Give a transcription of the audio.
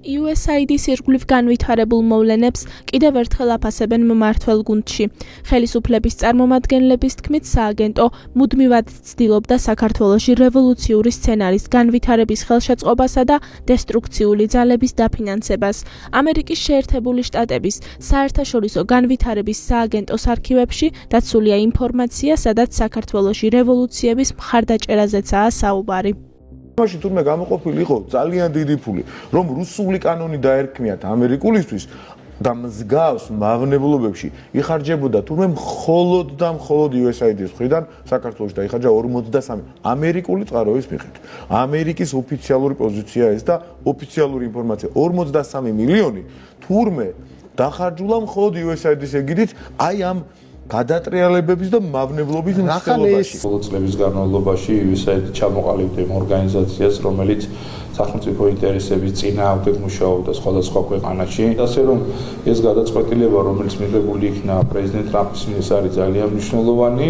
USAID-ის ირგვლივ განვითარებულ მოვლენებს კიდევ ერთხელ აფასებენ მმართველ გუნდში. ხელისუფლების წარმომადგენლების თქმით, სააგენტო მუდმივად ცდილობდა საქართველოში რევოლუციური სცენარის განვითარების ხელშეწყობასა და დესტრუქციული ძალების დაფინანსებას. ამერიკის შეერთებული შტატების საერთაშორისო განვითარების სააგენტოს არქივებში დაცულია ინფორმაცია, სადაც საქართველოში რევოლუციების მხარდაჭერაზეცაა საუბარი. მაშინ თურმე გამოყოფილი იყო ძალიან დიდი ფული, რომ რუსული კანონი დაერქმიათ ამერიკულისთვის და მსგავს მავნებლობებში იხარჯებოდა თურმე მხოლოდ და მხოლოდ USAID-ის მხრიდან საქართველოში დაიხარჯა 43 ამერიკული წყაროების მიხედვით. ამერიკის ოფიციალური პოზიცია ეს და ოფიციალური ინფორმაცია 43 მილიონი თურმე დახარჯულა მხოლოდ USAID-ის ეგიდით აი ამ გადატრიალებების და მავნებლობის მსხვილობაში. ბოლო წლების განმავლობაში USAID ჩამოყალიბდა იმ ორგანიზაციას, რომელიც სახელმწიფო ინტერესების წინააღმდეგ მუშაობდა სხვადასხვა ქვეყანაში. ასე რომ ეს გადაწყვეტილება, რომელიც მიღებული იქნა პრეზიდენტ ტრამპის მიერ, არის ძალიან მნიშვნელოვანი.